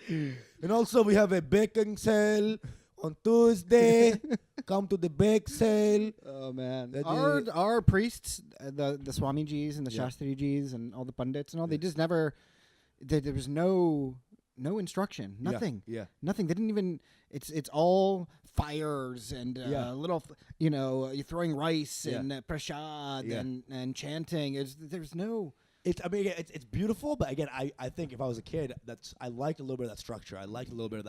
And also, we have a baking sale on Tuesday. Come to the bake sale. Oh man, That our priests, the Swamijis and the Yeah. Shastrijis and all the pundits and all, they just never. There was no instruction, Yeah, nothing, yeah. nothing. They didn't even. It's all fires and Yeah. little, you're throwing rice Yeah. and prashad Yeah. and chanting. There's no. It's beautiful, but again, I think if I was a kid, I liked a little bit of that structure. I liked a little bit of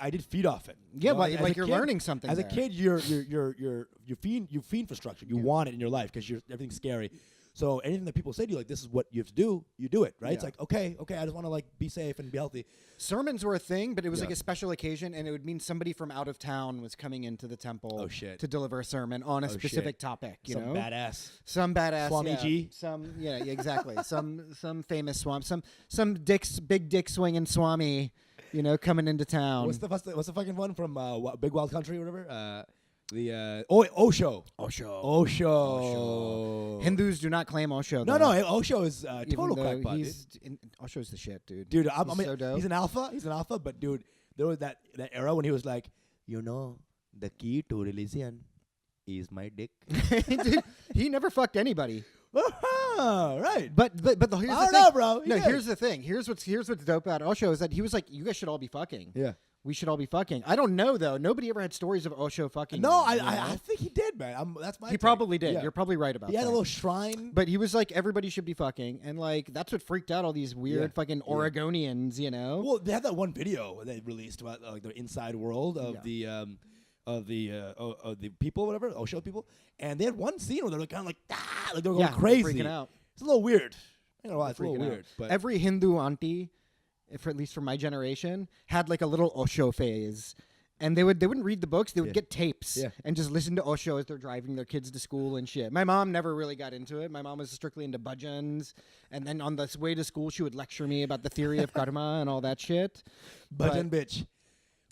I did feed off it. Yeah, You know, but as like a you're kid- learning something. As a there. kid, you fiend for structure. You want it in your life because everything's scary. So anything that people say to you, like this is what you have to do, you do it, right? It's Yeah. like okay, I just want to like be safe and be healthy. Sermons were a thing, but it was Yeah. like a special occasion, and it would mean somebody from out of town was coming into the temple Oh, shit. to deliver a sermon on a Oh, specific shit. topic. You Some know, badass. some badass Swamiji. Exactly. some famous some big dick swinging Swami, coming into town. What's the fucking one from Big Wild Country or whatever? Osho. Osho. Hindus do not claim Osho. No, though, Osho is even total though crackpot. Osho's the shit, dude. Dude, He's so dope. he's an alpha. He's an alpha, but dude, there was that era when he was like, the key to religion is my dick. Dude, he never fucked anybody. Right. But here's I the don't thing. know, bro. He No, did. here's the thing. Here's what's dope about Osho is that he was like, you guys should all be fucking. Yeah. We should all be fucking. I don't know though. Nobody ever had stories of Osho fucking. No, you know? I think he did, man. That's my He take. probably did. Yeah. You're probably right about He had that. a little shrine. But he was like, everybody should be fucking, and like that's what freaked out all these weird Yeah. fucking Yeah. Oregonians, Well, they had that one video they released about like the inside world of Yeah. the people, whatever, Osho people, and they had one scene where they're kind of like like they were Yeah, going crazy, freaking out. It's a little weird. I don't know why it's a little Freaking out. weird, but Every Hindu auntie for at least for my generation, had like a little Osho phase. And they wouldn't read the books. They would get tapes and just listen to Osho as they're driving their kids to school and shit. My mom never really got into it. My mom was strictly into bhajans. And then on the way to school, she would lecture me about the theory of karma and all that shit. Bhajan bitch.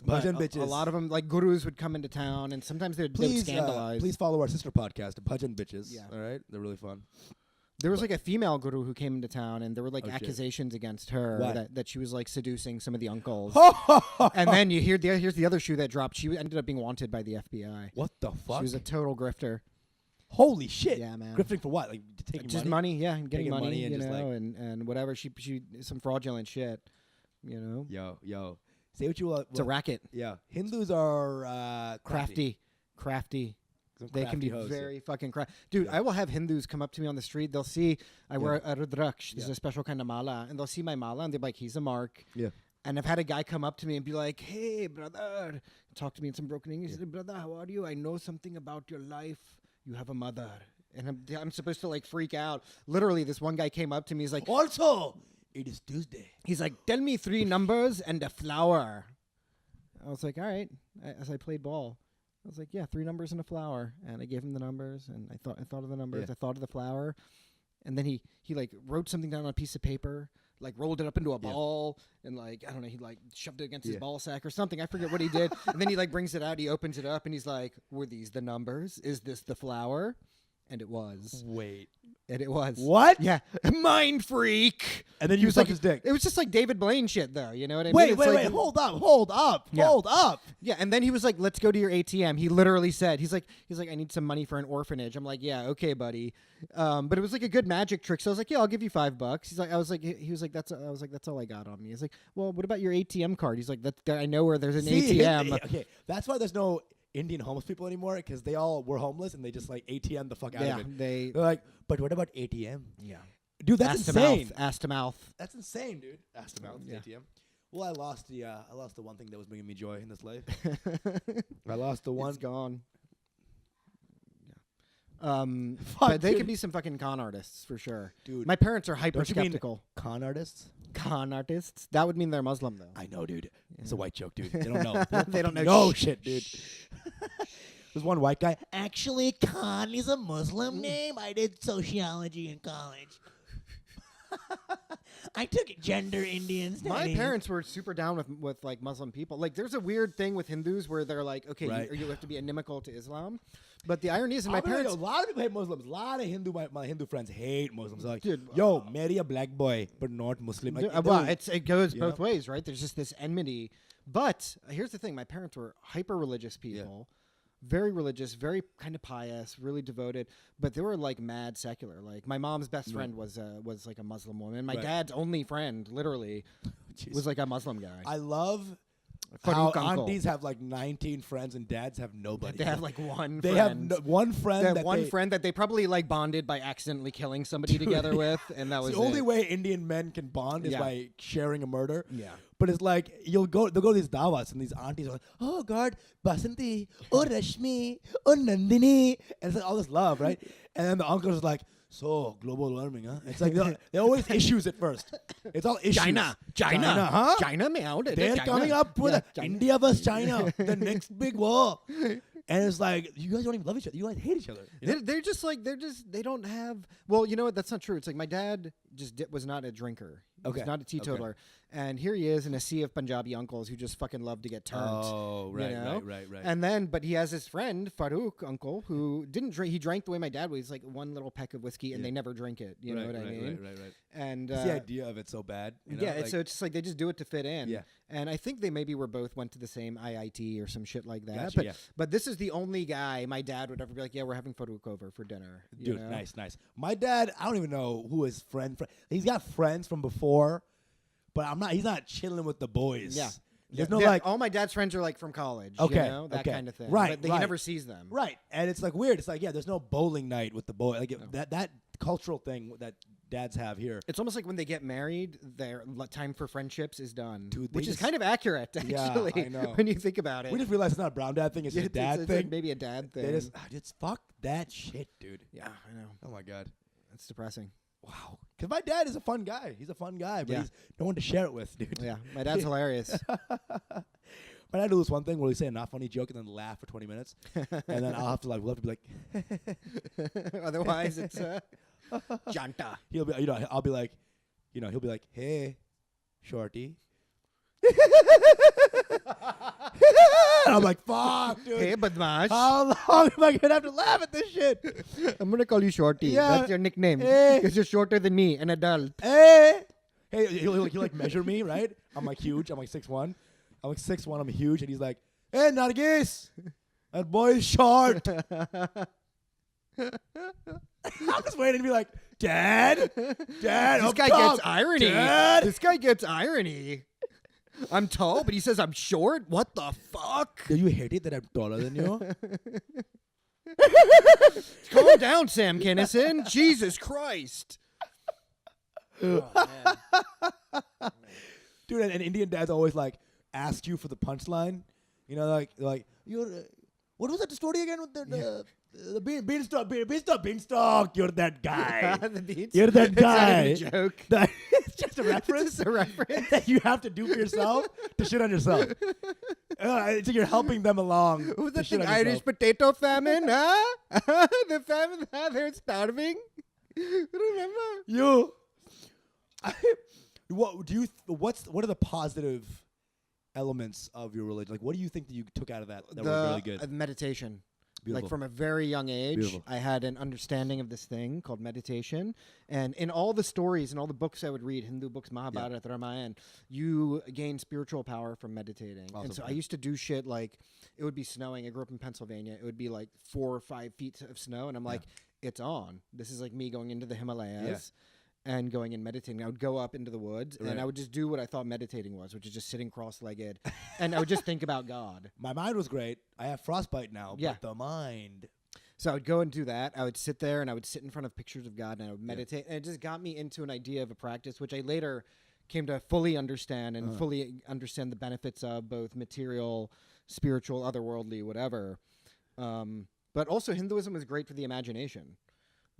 Bhajan bitches. A lot of them, like gurus, would come into town, and sometimes they'd scandalize. Please follow our sister podcast, Bhajan Bitches. Yeah. All right? They're really fun. There was like a female guru who came into town, and there were like accusations against her What? that she was like seducing some of the uncles. And then here's the other shoe that dropped. She ended up being wanted by the FBI. What the fuck? She was a total grifter. Holy shit. Yeah, man. Grifting for what? Like taking Just money? yeah, and getting Taking money, money and you just, know, like- and whatever. She some fraudulent shit, you know. Yo. Say what you want. It's a racket. Yeah. Hindus are Crafty. Some They can crafty be hoes. very fucking crafty. Dude, I will have Hindus come up to me on the street. They'll see I wear a rudraksh. This is a special kind of mala. And they'll see my mala and they're like, he's a mark. Yeah. And I've had a guy come up to me and be like, hey, brother. Talk to me in some broken English. He said, brother, how are you? I know something about your life. You have a mother. And I'm supposed to like freak out. Literally, this one guy came up to me. He's like, Also, it is Tuesday. he's like, tell me 3 numbers and a flower. I was like, all right. As I played ball, I was like, yeah, 3 numbers and a flower. And I gave him the numbers, and I thought of the numbers. Yeah. I thought of the flower. And then he like wrote something down on a piece of paper, like rolled it up into a ball, and like, I don't know, he like shoved it against his ball sack or something. I forget what he did. And then he like brings it out, he opens it up, and he's like, were these the numbers? Is this the flower? And it was. Wait. And it was. What? Yeah. Mind freak. And then He you was sucked like, his dick. it was just like David Blaine shit, though. You know what I mean? Wait. It's like- Hold up. Yeah. Hold up. Yeah, and then he was like, "Let's go to your ATM." He literally said, "He's like, I need some money for an orphanage." I'm like, "Yeah, okay, buddy." But it was like a good magic trick. So I was like, "Yeah, I'll give you $5." He was like, "That's." I was like, "That's all I got on me." He's like, "Well, what about your ATM card?" He's like, I know where there's an ATM." Okay, that's why there's no Indian homeless people anymore, because they all were homeless and they just like ATM the fuck out Yeah, of it. they're They're like, but what about ATM? yeah. Dude, that's Ass to insane. mouth. Ass to mouth. That's insane, dude. Ask them out. Yeah. ATM. Well, I lost the one thing that was bringing me joy in this life. I lost the one. It's gone. Fuck, But they dude. could be some fucking con artists for sure. Dude, My parents are hyper don't you mean skeptical. con artists? Con artists? That would mean they're Muslim, though. I know, dude. It's a white joke, dude. They don't know. They don't know No shit. shit, dude. There's one white guy. Actually, Khan is a Muslim name. I did sociology in college. I took gender Indian My studies. parents were super down with like Muslim people. Like, there's a weird thing with Hindus where they're like, okay, Right. you have to be inimical to Islam. But the irony is, My my parents. a lot of people hate Muslims. A lot of my Hindu friends hate Muslims. They're like, Dude, yo, marry a black boy, but not Muslim. Like, Well, dude, it goes you both know? ways, right? There's just this enmity. But here's the thing: my parents were hyper religious people, very religious, very kind of pious, really devoted. But they were like mad secular. Like my mom's best friend was like a Muslim woman. My Right. dad's only friend, literally, Jeez. was like a Muslim guy. I love how Farouk uncle. aunties have like 19 friends and dads have nobody. They have like one. They friend. have one friend. They have that one they, friend that they probably like bonded by accidentally killing somebody together with, and that It's was the only it. way Indian men can bond is Yeah. by sharing a murder. Yeah. But it's like they'll go to these dawas and these aunties are like, oh God, Basanti, oh Rashmi, oh Nandini, and it's like all this love, right? And then the uncles are like, so global warming, huh? It's like they're always issues at first. It's all issues. China, huh? China, meow. They're China. coming up with Yeah, a China. India versus China, the next big war. And it's like, you guys don't even love each other. You guys hate each other. You know? They're just like they don't have. Well, you know what? That's not true. It's like my dad just was not a drinker. He Okay. was not a teetotaler, and here he is in a sea of Punjabi uncles who just fucking love to get turned. Oh, right, you know? right. And then, but he has his friend Farouk uncle who didn't drink. He drank the way my dad was, like one little peck of whiskey, and Yeah. they never drink it. You know what I mean? Right. And It's the idea of it so bad. You know? yeah, like, so it's just like they just do it to fit in. Yeah. And I think they maybe went to the same IIT or some shit like that. Gotcha, but yeah. but this is the only guy my dad would ever be like, yeah, we're having Farouk over for dinner. you Dude, know? nice. My dad, I don't even know who his friend. He's got friends from before, but he's not chilling with the boys. Yeah. There's no Yeah, like. all my dad's friends are like from college. Okay, You know, that okay. kind of thing. Right, But he right. never sees them. Right, and it's like weird. It's like, yeah, there's no bowling night with the boy. Like that cultural thing that dads have here. It's almost like when they get married, their time for friendships is done. Dude, they which is just- kind of accurate, Yeah, actually, I know. when you think about it. We just realized it's not a brown dad thing. It's just a dad it's thing. maybe a dad thing. They just fuck that shit, dude. yeah, I know. Oh my god. It's depressing. wow. Because my dad is a fun guy. He's a fun guy, but Yeah. he's no one to share it with, dude. Yeah, my dad's hilarious. My dad do this one thing where he say a not funny joke and then laugh for 20 minutes, and then we'll have to be like, Otherwise, it's janta. he'll be, I'll be like, he'll be like, hey, shorty. And I'm like, fuck, dude. Hey, badmash. How long am I gonna have to laugh at this shit? I'm gonna call you Shorty. Yeah. That's your nickname. Hey. Because you're shorter than me, an adult. Hey, he'll like measure me, right? I'm like huge. I'm like 6'1". I'm like 6'1". I'm huge, and he's like, hey, Nargis, that boy is short. I'm just waiting to be like, Dad, This up guy top, gets irony. Dad. This guy gets irony. I'm tall, but he says I'm short. What the fuck? Do you hate it that I'm taller than you? Calm down, Sam Kinison. Jesus Christ. Oh, man. Dude, and Indian dads always like ask you for the punchline. Like you're. What was that story again with the beanstalk? You're that guy. The beats? You're that It's not guy. even a joke. It's just a reference. It's a reference. That you have to do for yourself to shit on yourself. So you're helping them along. What was to that shit thing? on Irish yourself. potato famine, huh? The famine, they're starving. Remember? What are the positive elements of your religion? Like, what do you think that you took out of that were really good? Meditation. Beautiful. Like from a very young age, Beautiful. I had an understanding of this thing called meditation. And in all the stories and all the books I would read, Hindu books, Mahabharata, Ramayana, you gain spiritual power from meditating. Awesome. And so I used to do shit like, it would be snowing. I grew up in Pennsylvania. It would be like 4 or 5 feet of snow. And I'm like, it's on. This is like me going into the Himalayas. And going and meditating. I would go up into the woods and I would just do what I thought meditating was, which is just sitting cross-legged. And I would just think about God. My mind was great. I have frostbite now, Yeah. but the mind. So I would go and do that. I would sit there and I would sit in front of pictures of God and I would meditate. And it just got me into an idea of a practice, which I later came to fully understand and fully understand the benefits of both material, spiritual, otherworldly, whatever. But also Hinduism is great for the imagination.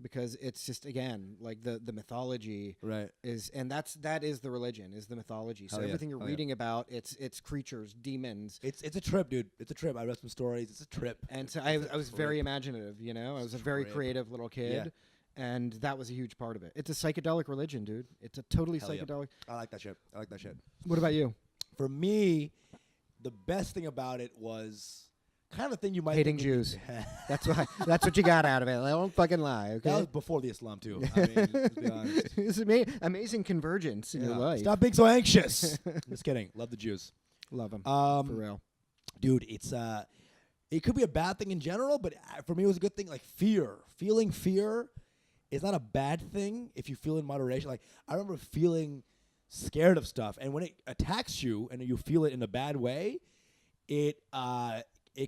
Because it's just, again, like the mythology is, and that is the religion, is the mythology. So everything you're reading about, it's creatures, demons. It's a trip, dude. It's a trip. I read some stories. It's a trip. And so I was very imaginative, I was a very creative little kid. Yeah. And that was a huge part of it. It's a psychedelic religion, dude. It's a totally psychedelic. I like that shit. What about you? For me, the best thing about it was kind of thing you might Hating think Jews. That's what you got out of it. I don't fucking lie, okay? That was before the Islam too. I mean, let's be honest. It's amazing convergence in your life. Stop being so anxious. Just kidding. Love the Jews. Love them. For real. Dude, it's it could be a bad thing in general, but for me it was a good thing. Like fear. Feeling fear is not a bad thing if you feel in moderation. Like I remember feeling scared of stuff, and when it attacks you and you feel it in a bad way, it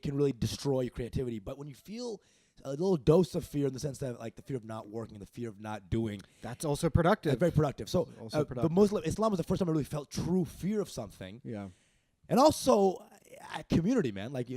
can really destroy your creativity. But when you feel a little dose of fear, in the sense that like the fear of not working, the fear of not doing, That's also productive. that's very productive. So Also productive. Islam was the first time I really felt true fear of something. Yeah. And also community, man. Like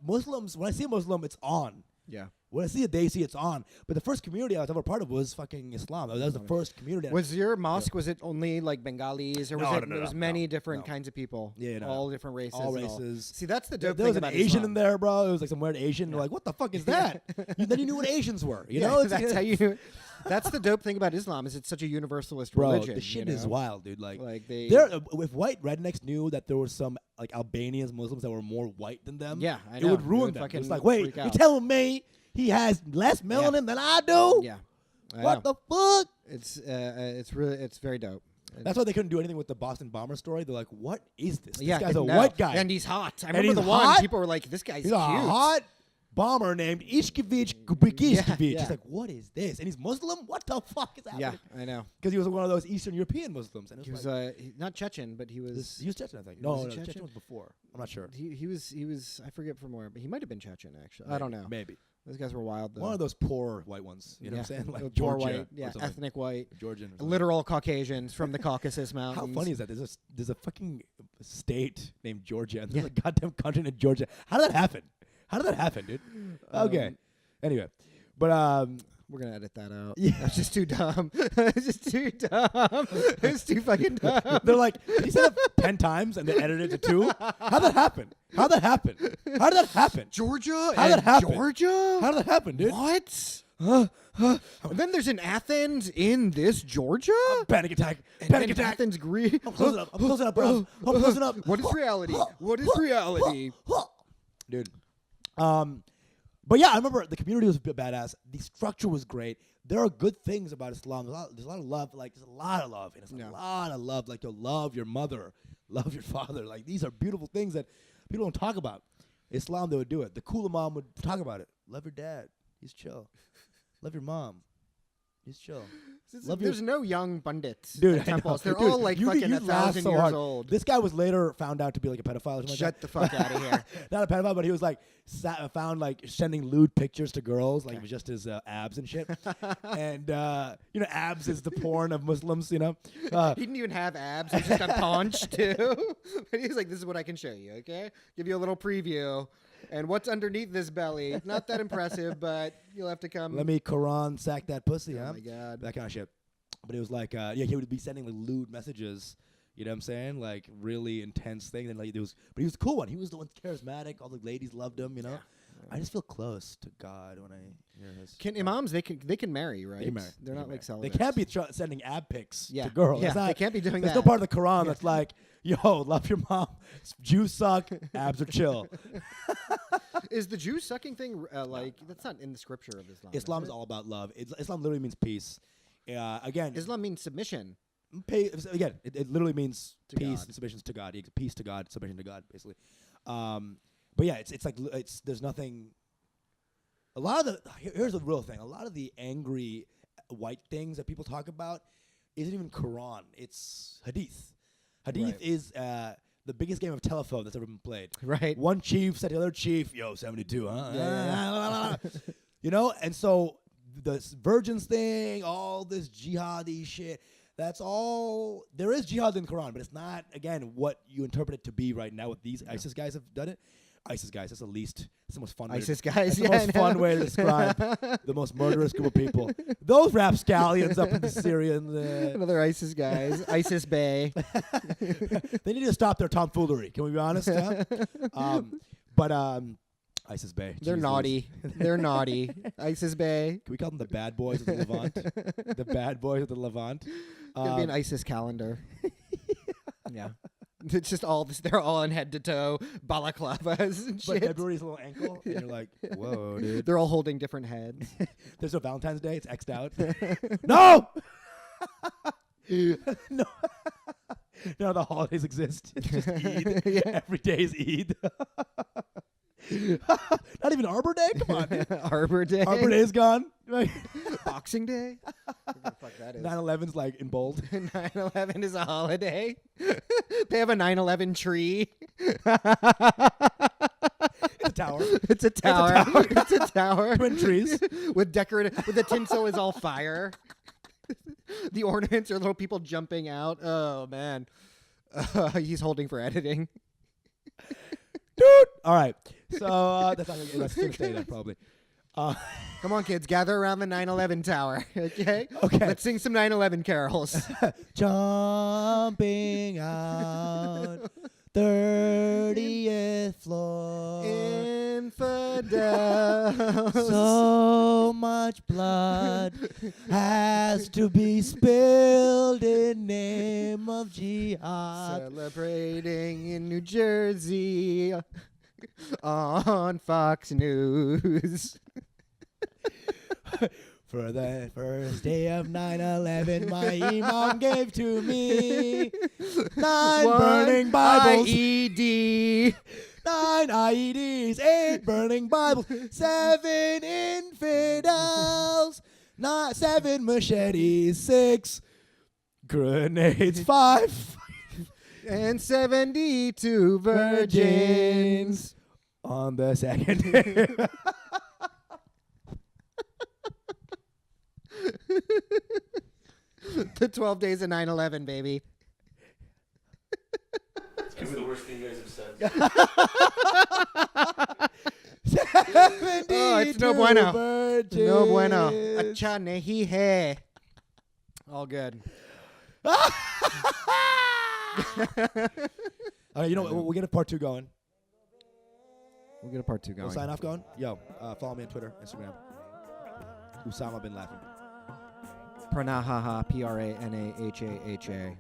Muslims, when I see a Muslim, it's on. Yeah. When I see a desi, it's on. But the first community I was ever part of was fucking Islam. That was the first community. Was your mosque, was it only like Bengalis, or was No, it no, there was no, many no, different no. kinds of people? Yeah, no, all no. different races. All and races. See, that's the dope There thing was an about Asian Islam. in there, bro. It was like some weird Asian. You're like, what the fuck is that? Then you knew what Asians were. You know, that's how you. That's the dope thing about Islam, is it's such a universalist bro, religion. the shit you is know? wild, dude. Like they. if white rednecks knew that there were some like Albanians, Muslims that were more white than them, Yeah, I it know. would It ruin would them. fucking It's like, wait, freak you're out. telling me he has less melanin than I do? Yeah. I What know. the fuck? It's very dope. That's why they couldn't do anything with the Boston bomber story. They're like, what is this? Yeah, This guy's a no. white guy. and he's hot. I And remember he's the one hot? people were like, "This guy's He's cute." a hot bomber named Ishkevich Kubikishkevich. yeah. He's like, what is this? And he's Muslim? What the fuck is Yeah, happening? I know. Because he was one of those Eastern European Muslims. And it He was was like, not Chechen, but he was. he was Chechen, I think. was No, he Chechen Chechen? was before. I'm not sure. He was. I forget from where, but he might have been Chechen actually. I don't know. Maybe. Those guys were wild though. One of those poor white ones. You know what I'm saying? Like poor Georgia white, or yeah, something. ethnic white, Georgian. or something. literal Caucasians from the Caucasus Mountains. How funny is that? There's a fucking state named Georgia, and there's a goddamn country in Georgia. How did that happen? How did that happen, dude? Okay. Anyway, but We're gonna edit that out. Yeah. That's just too dumb. It's just too dumb. It's too fucking dumb. They're like, he said it 10 times and they edited it to 2. How'd that happen? How did that happen? Georgia How'd that happen? Georgia? How did that happen, dude? What? And then there's an Athens in this Georgia? Panic attack. And Panic then attack. Athens, Greece. I'm closing up. I'm closing up, bro. I'm closing up. What is reality? What is reality? Dude. But yeah, I remember the community was badass. The structure was great. There are good things about Islam. There's a lot of love. Like, there's a lot of love. And it's a lot of love. Like, you'll love your mother. Love your father. Like, these are beautiful things that people don't talk about. Islam, they would do it. The cool mom would talk about it. Love your dad. He's chill. Love your mom. He's chill. There's no young pundits Dude, at temples. They're Dude, all like you fucking laugh 1,000 so years hard. old. This guy was later found out to be like a pedophile or something Shut the fuck out of here. Not a pedophile, but he was like found like sending lewd pictures to girls, like with just his abs and shit. And you know, abs is the porn of Muslims. You know, He didn't even have abs. He just got paunched too. But he's like, "This is what I can show you. Okay, give you a little preview." And what's underneath this belly? Not that impressive, but you'll have to come. let me Quran sack that pussy, huh? Oh my god. That kind of shit. But it was like, yeah, he would be sending like lewd messages. You know what I'm saying? Like really intense thing. And like it was, but he was the cool one. He was the one charismatic. All the ladies loved him. You know. I just feel close to God when I hear his. Can imams? They can marry, right? They can marry. They're They not can like marry. They celibates. can't be sending ab pics Yeah. to girls. Yeah, It's not, they can't be doing there's that. no part of the Quran that's like, yo, love your mom. Jews suck. Abs are chill. Is the Jew sucking thing like that's not in the scripture of Islam? Islam is is all about love. Islam literally means peace. Again, Islam means submission. again, it literally means To peace God. and submission to God. Peace to God, submission to God, basically. But yeah, it's like there's nothing. A lot of here's the real thing. A lot of the angry white things that people talk about isn't even Quran. It's Hadith. Hadith Right. is the biggest game of telephone that's ever been played. Right. One chief said to the other chief, "Yo, 72, huh?" Yeah. You know, and so the virgins thing, all this jihadi shit. That's all. There is jihad in the Quran, but it's not, again, what you interpret it to be right now with these ISIS guys have done it. ISIS guys, that's it's the most fun ISIS way. guys, That's the most fun way to describe the most murderous group of people. Those rapscallions up in Syria and Another ISIS guys. ISIS Bay. they need to stop their tomfoolery. Can we be honest? Huh? But ISIS Bay. They're Jeez naughty. They're naughty. ISIS Bay. Can we call them the bad boys of the Levant? The bad boys of the Levant. Gonna be an ISIS calendar. Yeah. It's just all this. They're all in head to toe balaclavas and But shit. February's a little ankle, and you're like, whoa, dude. They're all holding different heads. There's no Valentine's Day. It's X'd out. No! No. No, the holidays exist. It's just Eid. Yeah. Every day is Eid. Not even Arbor Day? Come on, dude. Arbor Day. Arbor Day is gone. Like, Boxing Day. What the fuck that is? 9/11's like in bold. 9/11 is a holiday. They have a 9/11 tree. It's a tower. It's a tower. It's a tower. Twin trees. With decorative. With the tinsel is all fire. The ornaments are little people jumping out. Oh man. He's holding for editing. Dude. All right. So that's going to stay there probably. Come on, kids, gather around the 9/11 tower. Okay. Okay. Let's sing some 9/11 carols. Jumping out 30th floor. Infidels. So much blood has to be spilled in name of jihad. Celebrating in New Jersey on Fox News. For the first day of 9/11, my imam gave to me 9 burning Bibles, IED. 9 IEDs, 8 burning Bibles, 7 infidels, 7 machetes, 6 grenades, 5 And 72 virgins. on the second day. The 12 days of 9/11, baby. It's the worst thing you guys have said. Oh, it's no bueno. virgins. No bueno. Acha nahi hai. All good. All right, you know what? We'll get a part 2 going. We'll get a part 2 going. We'll sign off going. Yo, follow me on Twitter, Instagram. Usama bin Laughing. Pranahaha, Pranahaha.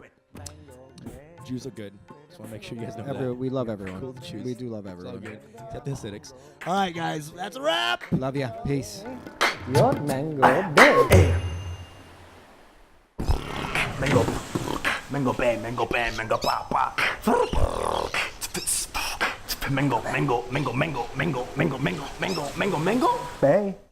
Jews are good. Just want to make sure you guys know that. We love everyone. Cool to choose. We do love It's all everyone. good. Except the Hasidics. All right, guys. That's a wrap. Love ya. Peace. Your mango bay. Mango, mango bang, mango bang, mango pop pop. Mango, mango, mango, mango, mango, mango, mango, mango, mango, mango. Bay.